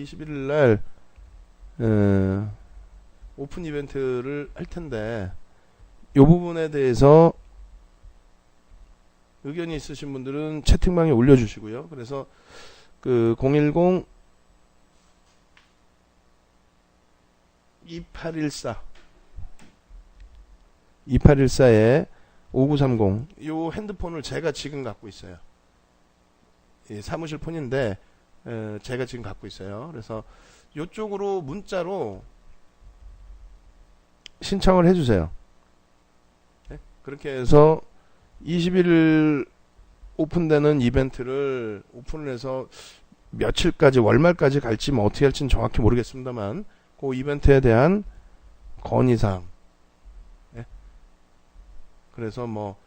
21일 날 오픈 이벤트를 할 텐데 이 부분에 대해서 의견이 있으신 분들은 채팅방에 올려주시고요. 그래서 그 010 2814에 5930 요 핸드폰을 제가 지금 갖고 있어요. 예, 사무실 폰인데 제가 지금 갖고 있어요. 그래서 요쪽으로 문자로 신청을 해주세요. 네? 그렇게 해서 21일 오픈되는 이벤트를 오픈을 해서 며칠까지 월말까지 갈지 뭐 어떻게 할지는 정확히 모르겠습니다만 그 이벤트에 대한 건의사항, 네? 그래서 뭐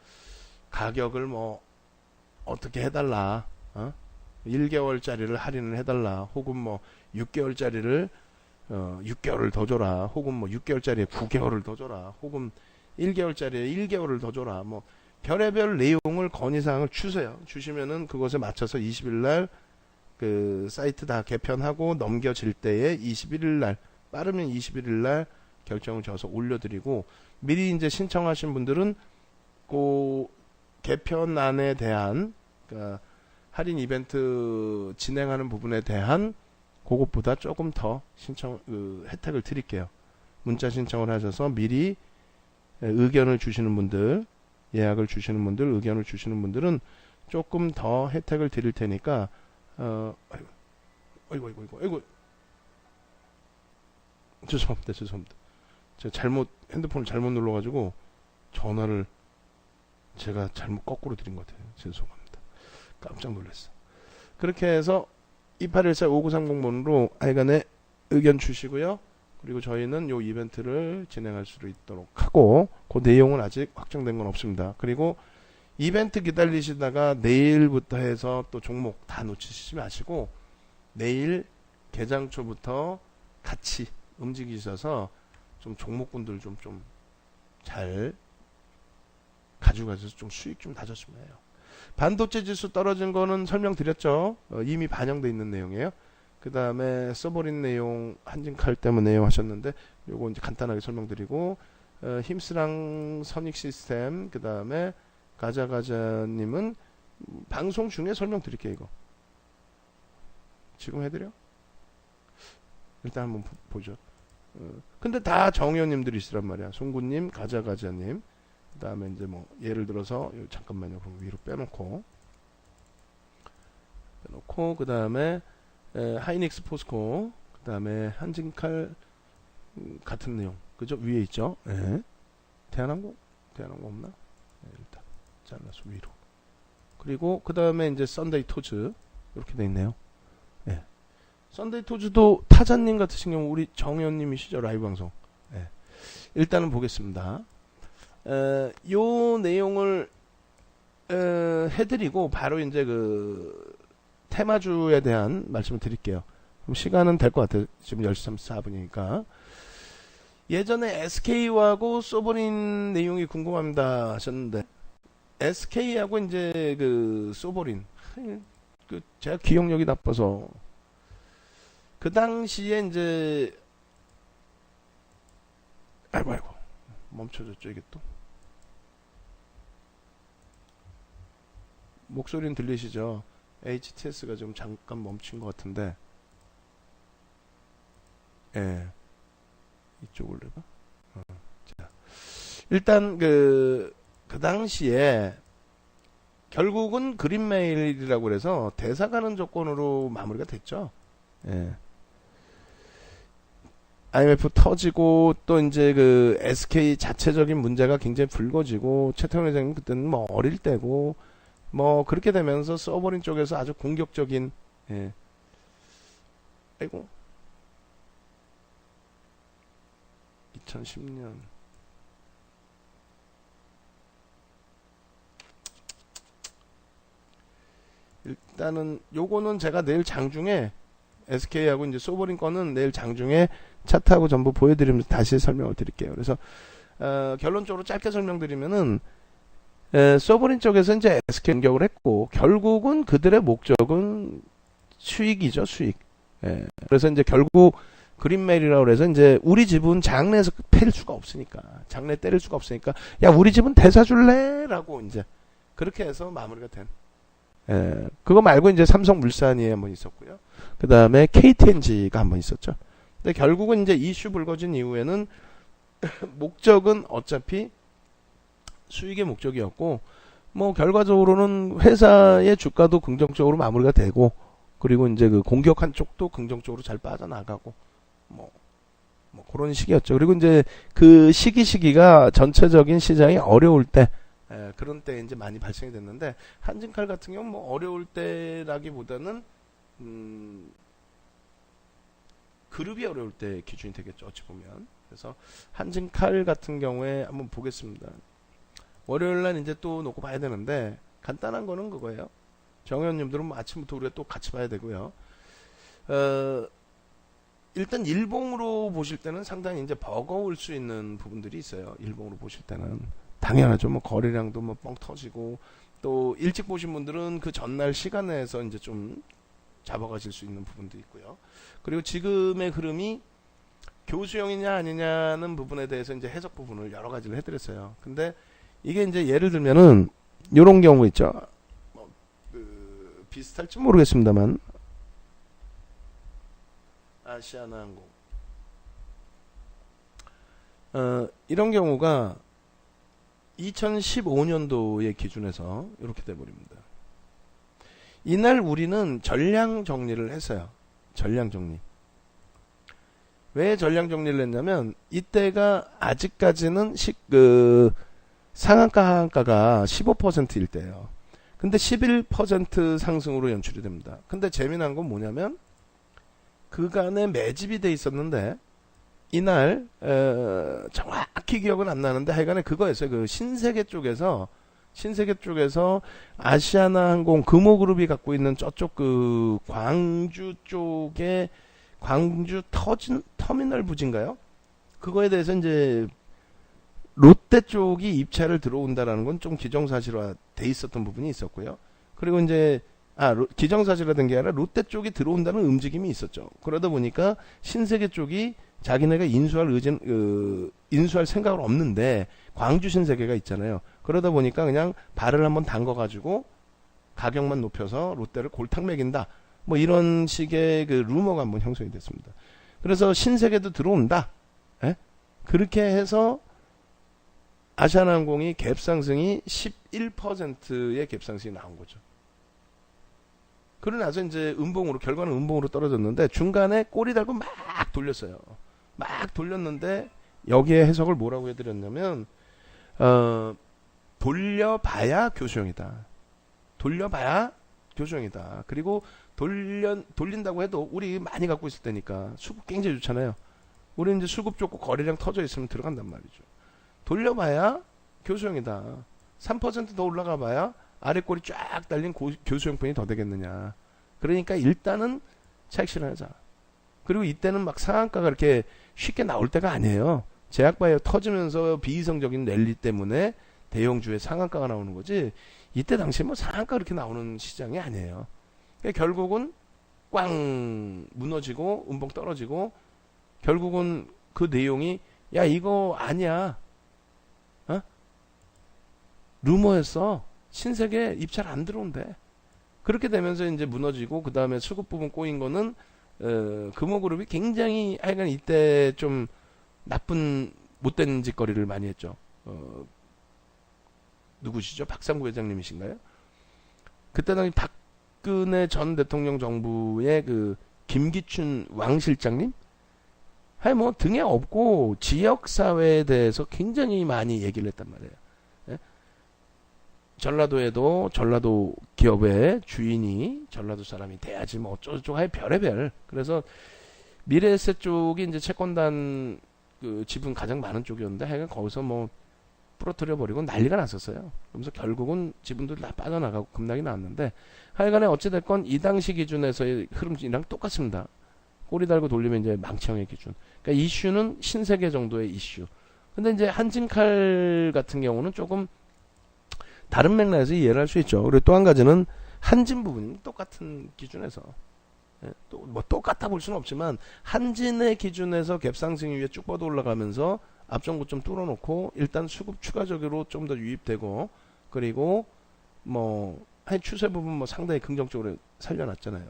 가격을 뭐 어떻게 해달라, 1개월짜리를 할인을 해달라, 혹은 뭐 6개월짜리를 6개월을 더 줘라, 혹은 뭐 6개월짜리에 9개월을 더 줘라, 혹은 1개월짜리에 1개월을 더 줘라, 뭐 별의별 내용을 건의사항을 주시면은 그것에 맞춰서 20일날 그 사이트 다 개편하고 넘겨질 때에 21일날 빠르면 21일날 결정을 줘서 올려드리고, 미리 이제 신청하신 분들은 그 개편안에 대한 그러니까 할인 이벤트 진행하는 부분에 대한 그것보다 조금 더 혜택을 드릴게요. 문자 신청을 하셔서 미리 의견을 주시는 분들, 예약을 주시는 분들, 의견을 주시는 분들은 조금 더 혜택을 드릴 테니까 아이고 죄송합니다. 제가 핸드폰을 잘못 눌러가지고 전화를 제가 잘못 거꾸로 드린 것 같아요. 죄송합니다. 깜짝 놀랐어. 그렇게 해서 2814-5930번으로 하여간에 의견 주시고요. 그리고 저희는 요 이벤트를 진행할 수 있도록 하고, 그 내용은 아직 확정된 건 없습니다. 그리고 이벤트 기다리시다가 내일부터 해서 또 종목 다 놓치시지 마시고 내일 개장 초부터 같이 움직이셔서 좀 종목군들 좀 잘 가져가셔서 좀 수익 좀 다졌으면 해요. 반도체 지수 떨어진 거는 설명드렸죠. 이미 반영돼 있는 내용이에요. 그 다음에 써버린 내용 한진칼 때문에요 하셨는데 요거 이제 간단하게 설명드리고, 힘스랑 선익 시스템, 그 다음에 가자님은 방송 중에 설명드릴게요. 이거 지금 해드려? 일단 한번 보죠. 근데 다 정의원님들이시란 말이야. 송구님, 가자님, 그 다음에 이제 뭐 예를 들어서 잠깐만요. 그럼 위로 빼놓고 그 다음에 하이닉스 포스코, 그 다음에 한진칼 같은 내용, 그죠? 위에 있죠. 예. 대한항공 없나? 네, 일단 잘라서 위로. 그리고 그 다음에 이제 썬데이 토즈 이렇게 돼 있네요. 예. 썬데이 토즈도 타자님 같으신 경우 우리 정의원님이시죠? 라이브 방송. 예. 일단은 보겠습니다. 요 내용을 해드리고 바로 이제 그 테마주에 대한 말씀을 드릴게요. 그럼 시간은 될 것 같아요. 지금 10시 34분이니까. 예전에 SK하고 소버린 내용이 궁금합니다 하셨는데, SK하고 이제 그 소버린, 제가 기억력이 나빠서 그 당시에 이제 아이고 멈춰졌죠. 이게 또 목소리는 들리시죠? HTS가 좀 잠깐 멈춘 것 같은데, 예, 이쪽으로 해봐. 자, 일단 그 당시에 결국은 그린메일이라고 그래서 대사가는 조건으로 마무리가 됐죠. 예. IMF 터지고 또 이제 그 SK 자체적인 문제가 굉장히 불거지고, 최태원 회장님 그때는 뭐 어릴 때고 뭐 그렇게 되면서 서버린 쪽에서 아주 공격적인, 예. 아이고 2010년 일단은 요거는 제가 내일 장중에 SK하고 이제 소버린 거는 내일 장중에 차트하고 전부 보여드리면서 다시 설명을 드릴게요. 그래서 결론적으로 짧게 설명드리면은 소버린 쪽에서 이제 SK 공격을 했고, 결국은 그들의 목적은 수익이죠. 수익. 예. 그래서 이제 결국 그린멜이라고 해서 이제 우리 집은 장내에서 패릴 수가 없으니까, 장내 때릴 수가 없으니까, 야 우리 집은 대사줄래라고 이제 그렇게 해서 마무리가 된. 예. 그거 말고 이제 삼성물산이 한번 있었고요. 그 다음에 KTNG가 한번 있었죠. 근데 결국은 이제 이슈 불거진 이후에는 목적은 어차피 수익의 목적이었고, 뭐 결과적으로는 회사의 주가도 긍정적으로 마무리가 되고, 그리고 이제 그 공격한 쪽도 긍정적으로 잘 빠져나가고, 뭐 그런 시기였죠. 그리고 이제 그 시기가 전체적인 시장이 어려울 때, 그런 때 이제 많이 발생이 됐는데, 한진칼 같은 경우는 뭐 어려울 때라기보다는 그룹이 어려울 때 기준이 되겠죠, 어찌 보면. 그래서 한진칼 같은 경우에 한번 보겠습니다. 월요일날 이제 또 놓고 봐야 되는데, 간단한 거는 그거예요. 정회원님들은 뭐 아침부터 우리가 또 같이 봐야 되고요. 일단 일봉으로 보실 때는 상당히 이제 버거울 수 있는 부분들이 있어요. 일봉으로 보실 때는 당연하죠. 뭐 거래량도 뭐 뻥 터지고, 또 일찍 보신 분들은 그 전날 시간에서 이제 좀 잡아가실 수 있는 부분도 있고요. 그리고 지금의 흐름이 교수형이냐 아니냐는 부분에 대해서 이제 해석 부분을 여러 가지를 해드렸어요. 근데 이게 이제 예를 들면은 이런 경우 있죠. 비슷할지 모르겠습니다만, 아시아나항공 이런 경우가 2015년도의 기준에서 이렇게 돼버립니다. 이날 우리는 전량 정리를 했어요. 전량 정리. 왜 전량 정리를 했냐면, 이때가 아직까지는 상한가 하한가가 15%일 때예요. 근데 11% 상승으로 연출이 됩니다. 근데 재미난 건 뭐냐면, 그간에 매집이 돼 있었는데, 이날 정확히 기억은 안 나는데 하여간에 그거였어요. 그 신세계 쪽에서 아시아나항공 금호그룹이 갖고 있는 저쪽 그 광주 쪽에 광주 터미널 부지인가요? 그거에 대해서 이제 롯데 쪽이 입찰을 들어온다라는 건 좀 기정사실화 돼 있었던 부분이 있었고요. 그리고 이제 기정사실화된 게 아니라 롯데 쪽이 들어온다는 움직임이 있었죠. 그러다 보니까 신세계 쪽이 자기네가 인수할 생각은 없는데, 광주 신세계가 있잖아요. 그러다 보니까 그냥 발을 한번 담궈가지고 가격만 높여서 롯데를 골탕 먹인다. 뭐 이런 식의 그 루머가 한번 형성이 됐습니다. 그래서 신세계도 들어온다. 그렇게 해서 아시아나항공이 갭상승이 11%의 갭상승이 나온 거죠. 그러고 나서 이제 결과는 음봉으로 떨어졌는데, 중간에 꼬리 달고 막 돌렸어요. 막 돌렸는데, 여기에 해석을 뭐라고 해드렸냐면, 돌려봐야 교수형이다. 돌려봐야 교수형이다. 그리고 돌린다고 해도 우리 많이 갖고 있을 때니까 수급 굉장히 좋잖아요. 우리 이제 수급 좋고 거래량 터져 있으면 들어간단 말이죠. 돌려봐야 교수형이다. 3% 더 올라가 봐야 아래 꼬리 쫙 달린 교수형편이 더 되겠느냐. 그러니까 일단은 차익 실현하자. 그리고 이때는 막 상한가가 이렇게 쉽게 나올 때가 아니에요. 제약바이오 터지면서 비이성적인 랠리 때문에 대형주의 상한가가 나오는 거지, 이때 당시에 뭐 상한가 그렇게 나오는 시장이 아니에요. 그러니까 결국은 꽝 무너지고 음봉 떨어지고, 결국은 그 내용이 야 이거 아니야, 루머였어, 신세계 입찰 안 들어온대. 그렇게 되면서 이제 무너지고, 그 다음에 수급 부분 꼬인 거는 금호그룹이 굉장히 하여간 이때 좀 나쁜 못된 짓거리를 많이 했죠. 누구시죠? 박상구 회장님이신가요? 그때 당시 박근혜 전 대통령 정부의 그 김기춘 왕 실장님? 뭐 등에 업고 지역사회에 대해서 굉장히 많이 얘기를 했단 말이에요. 전라도에도 전라도 기업의 주인이 전라도 사람이 돼야지 뭐 어쩌고저쩌고 할 별의별. 그래서 미래에셋 쪽이 이제 채권단 그 지분 가장 많은 쪽이었는데, 하여간 거기서 뭐 부러뜨려 버리고 난리가 났었어요. 그러면서 결국은 지분들 다 빠져나가고 급락이 나왔는데, 하여간에 어찌됐건 이 당시 기준에서의 흐름이랑 똑같습니다. 꼬리 달고 돌리면 이제 망치형의 기준. 그러니까 이슈는 신세계 정도의 이슈. 근데 이제 한진칼 같은 경우는 조금 다른 맥락에서 이해를 할 수 있죠. 그리고 또 한 가지는 한진 부분이 똑같은 기준에서 또 뭐 똑같아 볼 수는 없지만 한진의 기준에서 갭상승 위에 쭉 뻗어 올라가면서 앞전 고점 뚫어놓고 일단 수급 추가적으로 좀 더 유입되고 그리고 뭐 한 추세 부분 뭐 상당히 긍정적으로 살려놨잖아요.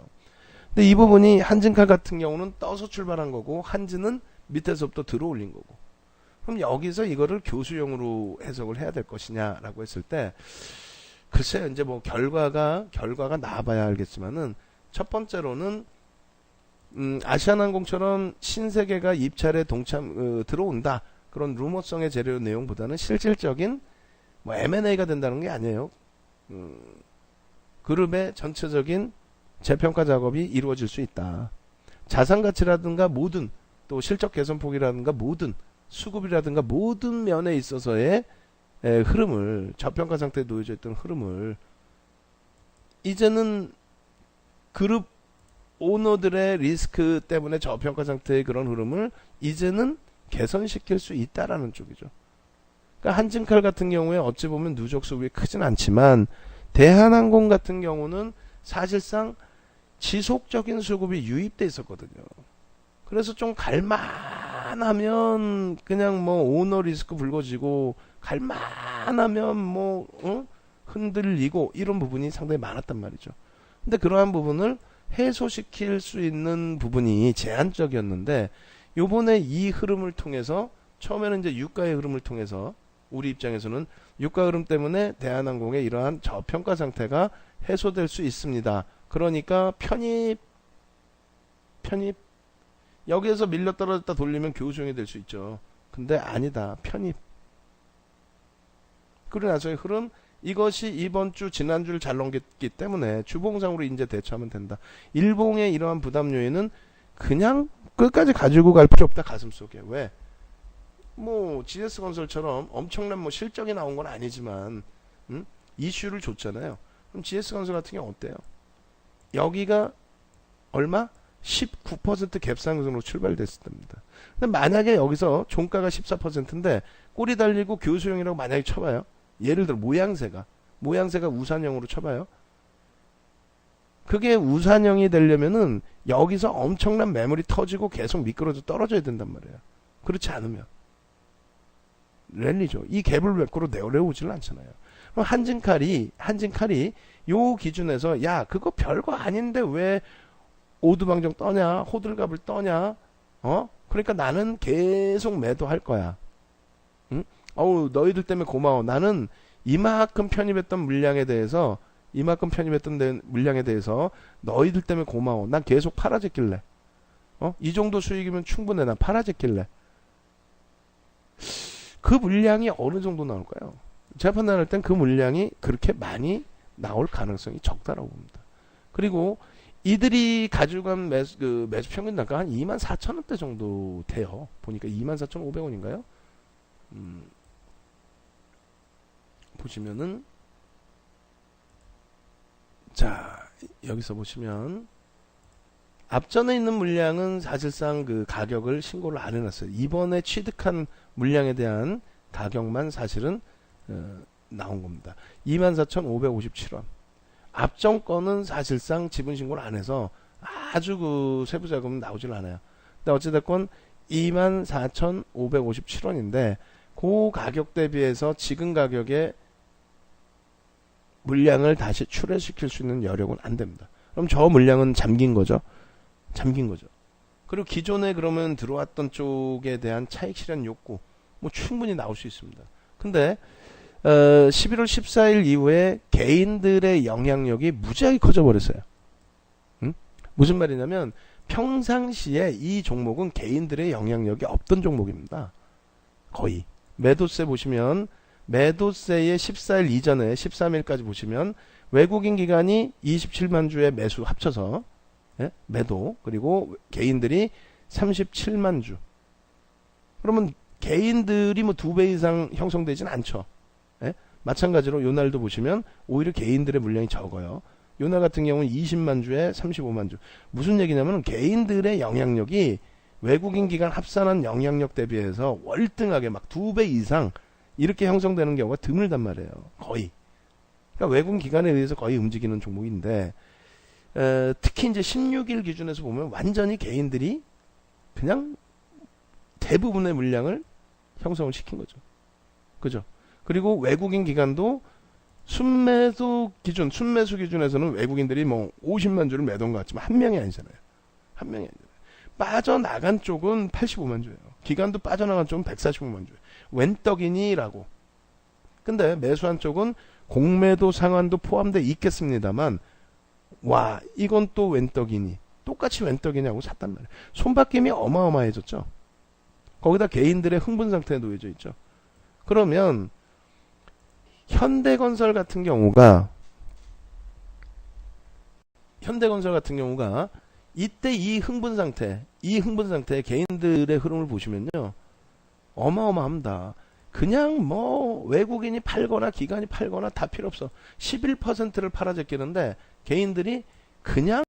근데 이 부분이 한진칼 같은 경우는 떠서 출발한 거고 한진은 밑에서부터 들어 올린 거고 그럼 여기서 이거를 교수용으로 해석을 해야 될 것이냐라고 했을 때 글쎄요 이제 뭐 결과가 나와봐야 알겠지만은 첫 번째로는 아시아나항공처럼 신세계가 입찰에 들어온다 그런 루머성의 재료 내용보다는 실질적인 뭐 M&A가 된다는 게 아니에요. 그룹의 전체적인 재평가 작업이 이루어질 수 있다. 자산 가치라든가 모든 또 실적 개선폭이라든가 모든 수급이라든가 모든 면에 있어서의 흐름을 저평가 상태에 놓여져 있던 흐름을 이제는 그룹 오너들의 리스크 때문에 저평가 상태의 그런 흐름을 이제는 개선시킬 수 있다라는 쪽이죠. 그러니까 한진칼 같은 경우에 어찌 보면 누적 수급이 크진 않지만 대한항공 같은 경우는 사실상 지속적인 수급이 유입돼 있었거든요. 그래서 좀 갈만하면 그냥 뭐 오너 리스크 불거지고 갈만하면 뭐 흔들리고 이런 부분이 상당히 많았단 말이죠. 근데 그러한 부분을 해소시킬 수 있는 부분이 제한적이었는데 요번에 이 흐름을 통해서 처음에는 이제 유가의 흐름을 통해서 우리 입장에서는 유가 흐름 때문에 대한항공의 이러한 저평가 상태가 해소될 수 있습니다. 그러니까 편입 여기에서 밀려 떨어졌다 돌리면 교수용이 될 수 있죠. 근데 아니다. 편입. 그러고 나서의 흐름 이것이 이번 주 지난주를 잘 넘겼기 때문에 주봉상으로 이제 대처하면 된다. 일봉의 이러한 부담 요인은 그냥 끝까지 가지고 갈 필요 없다. 가슴속에. 왜? 뭐 GS건설처럼 엄청난 뭐 실적이 나온 건 아니지만 이슈를 줬잖아요. 그럼 GS건설 같은 경우 어때요? 여기가 얼마? 19% 갭상승으로 출발됐을 때입니다. 근데 만약에 여기서 종가가 14%인데 꼬리 달리고 교수용이라고 만약에 쳐봐요. 예를 들어 모양새가 우산형으로 쳐봐요. 그게 우산형이 되려면은 여기서 엄청난 매물이 터지고 계속 미끄러져 떨어져야 된단 말이에요. 그렇지 않으면 랠리죠. 이 갭을 밖으로 내려오지는 않잖아요. 그럼 한진칼이 요 기준에서 야 그거 별거 아닌데 왜 오두방정 떠냐 호들갑을 떠냐 그러니까 나는 계속 매도할 거야. 응? 너희들 때문에 고마워. 나는 이만큼 편입했던 물량에 대해서 너희들 때문에 고마워. 난 계속 팔아제낄래. 이 정도 수익이면 충분해. 난 팔아제낄래. 그 물량이 어느 정도 나올까요? 제가 판단할 땐 그 물량이 그렇게 많이 나올 가능성이 적다라고 봅니다. 그리고 이들이 가지고 간 매수 평균 단가 한 24,000원대 정도 돼요. 보니까 24,500원인가요? 보시면은 자 여기서 보시면 앞전에 있는 물량은 사실상 그 가격을 신고를 안 해놨어요. 이번에 취득한 물량에 대한 가격만 사실은 나온 겁니다. 24,557원. 앞전 거는 사실상 지분 신고를 안 해서 아주 그 세부 자금은 나오질 않아요. 근데 어찌됐건 24,557원인데 그 가격 대비해서 지금 가격에 물량을 다시 출회시킬 수 있는 여력은 안 됩니다. 그럼 저 물량은 잠긴 거죠. 그리고 기존에 그러면 들어왔던 쪽에 대한 차익 실현 욕구 뭐 충분히 나올 수 있습니다. 근데 11월 14일 이후에 개인들의 영향력이 무지하게 커져 버렸어요. 무슨 말이냐면 평상시에 이 종목은 개인들의 영향력이 없던 종목입니다. 거의 매도세 보시면 매도세의 14일 이전에 13일까지 보시면 외국인 기관이 27만 주의 매수 합쳐서 매도 그리고 개인들이 37만 주. 그러면 개인들이 뭐 2배 이상 형성되진 않죠. 마찬가지로 요날도 보시면 오히려 개인들의 물량이 적어요. 요날 같은 경우는 20만 주에 35만 주. 무슨 얘기냐면 개인들의 영향력이 외국인 기관 합산한 영향력 대비해서 월등하게 막 2배 이상 이렇게 형성되는 경우가 드물단 말이에요. 거의. 그러니까 외국인 기관에 의해서 거의 움직이는 종목인데 특히 이제 16일 기준에서 보면 완전히 개인들이 그냥 대부분의 물량을 형성을 시킨 거죠. 그죠? 그리고 외국인 기관도 순매수 기준에서는 외국인들이 뭐 50만 주를 매도한 것 같지만 한 명이 아니잖아요. 한 명이 아니잖아요. 빠져나간 쪽은 85만 주예요. 기관도 빠져나간 쪽은 145만 주예요. 웬 떡이니라고. 근데 매수한 쪽은 공매도 상환도 포함되어 있겠습니다만 와 이건 또 웬 떡이니. 똑같이 웬 떡이냐고 샀단 말이에요. 손바뀜이 어마어마해졌죠. 거기다 개인들의 흥분 상태에 놓여져 있죠. 그러면 현대건설 같은 경우가 이때 이 흥분 상태 개인들의 흐름을 보시면요 어마어마합니다. 그냥 뭐 외국인이 팔거나 기관이 팔거나 다 필요 없어. 11%를 팔아 제끼는데 개인들이 그냥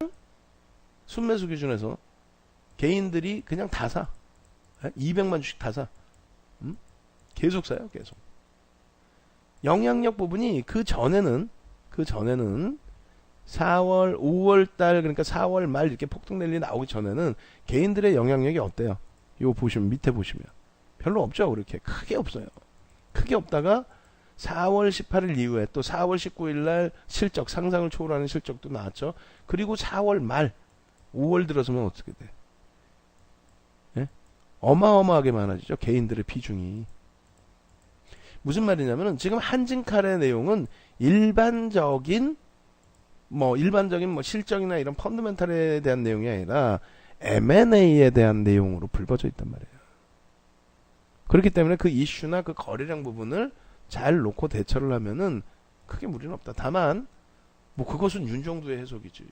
순매수 기준에서 개인들이 그냥 다 사. 200만 주씩 다 사. 계속 사요. 계속. 영향력 부분이 그 전에는 4월, 5월 달 그러니까 4월 말 이렇게 폭등 랠리 나오기 전에는 개인들의 영향력이 어때요? 요 보시면 밑에 보시면 별로 없죠. 그렇게 크게 없어요. 크게 없다가 4월 18일 이후에 또 4월 19일 날 실적 상상을 초월하는 실적도 나왔죠. 그리고 4월 말 5월 들어서면 어떻게 돼? 예? 어마어마하게 많아지죠. 개인들의 비중이. 무슨 말이냐면은 지금 한진칼의 내용은 일반적인 실적이나 이런 펀더멘탈에 대한 내용이 아니라 M&A에 대한 내용으로 불거져 있단 말이에요. 그렇기 때문에 그 이슈나 그 거래량 부분을 잘 놓고 대처를 하면은 크게 무리는 없다. 다만 뭐 그것은 윤정도의 해석이지.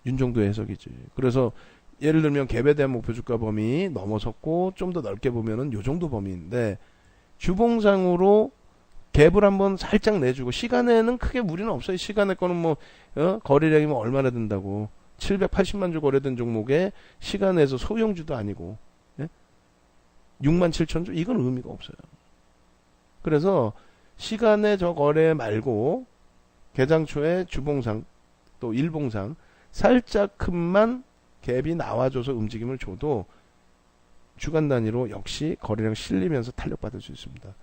윤정도의 해석이지. 그래서 예를 들면 갭에 대한 목표 주가 범위 넘어섰고 좀 더 넓게 보면은 요 정도 범위인데 주봉상으로 갭을 한번 살짝 내주고 시간에는 크게 무리는 없어요. 시간에 거는 뭐 거래량이 뭐 얼마나 된다고 780만 주 거래된 종목에 시간에서 소형주도 아니고 6만 7천 주 이건 의미가 없어요. 그래서 시간에 저 거래 말고 개장 초에 주봉상 또 일봉상 살짝 큰만 갭이 나와줘서 움직임을 줘도 주간 단위로 역시 거래량 실리면서 탄력받을 수 있습니다.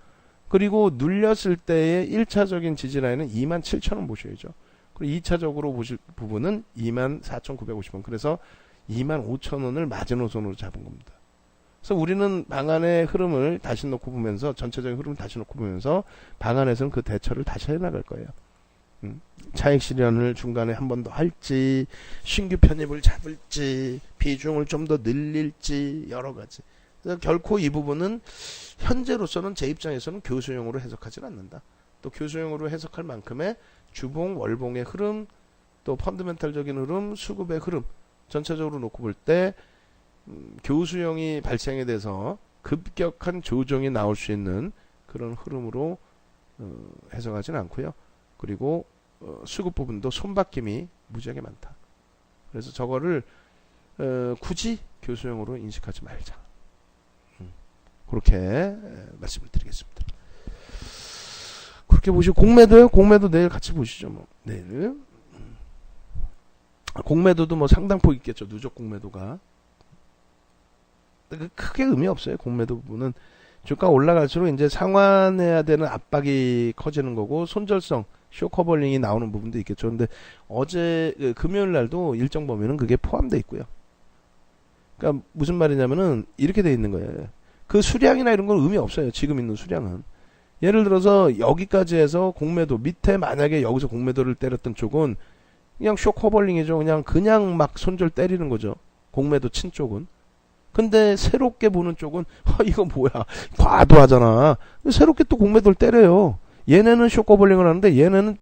그리고 눌렸을 때의 1차적인 지지라인은 27,000원 보셔야죠. 그리고 2차적으로 보실 부분은 24,950원. 그래서 25,000원을 마지노선으로 잡은 겁니다. 그래서 우리는 방안의 흐름을 다시 놓고 보면서 전체적인 흐름을 다시 놓고 보면서 방안에서는 그 대처를 다시 해나갈 거예요. 차익 실현을 중간에 한 번 더 할지 신규 편입을 잡을지 비중을 좀 더 늘릴지 여러 가지. 그래서 결코 이 부분은 현재로서는 제 입장에서는 교수용으로 해석하지는 않는다. 또 교수용으로 해석할 만큼의 주봉, 월봉의 흐름, 또 펀드멘탈적인 흐름, 수급의 흐름 전체적으로 놓고 볼 때 교수용이 발생에 대해서 급격한 조정이 나올 수 있는 그런 흐름으로 해석하지는 않고요. 그리고 수급 부분도 손바뀜이 무지하게 많다. 그래서 저거를 굳이 교수용으로 인식하지 말자. 그렇게 말씀을 드리겠습니다. 그렇게 보시고 공매도요. 공매도 내일 같이 보시죠. 뭐 내일 공매도도 뭐 상당폭 있겠죠. 누적 공매도가 크게 의미 없어요. 공매도 부분은 주가 올라갈수록 이제 상환해야 되는 압박이 커지는 거고 손절성 쇼커버링이 나오는 부분도 있겠죠. 근데 어제 금요일 날도 일정 범위는 그게 포함되어 있고요. 그러니까 무슨 말이냐면은 이렇게 돼 있는 거예요. 그 수량이나 이런 건 의미 없어요. 지금 있는 수량은. 예를 들어서 여기까지 해서 공매도 밑에 만약에 여기서 공매도를 때렸던 쪽은 그냥 쇼커버링이죠. 그냥 막 손절 때리는 거죠. 공매도 친 쪽은. 근데 새롭게 보는 쪽은 이거 뭐야 과도하잖아. 새롭게 또 공매도를 때려요. 얘네는 쇼커버링을 하는데 얘네는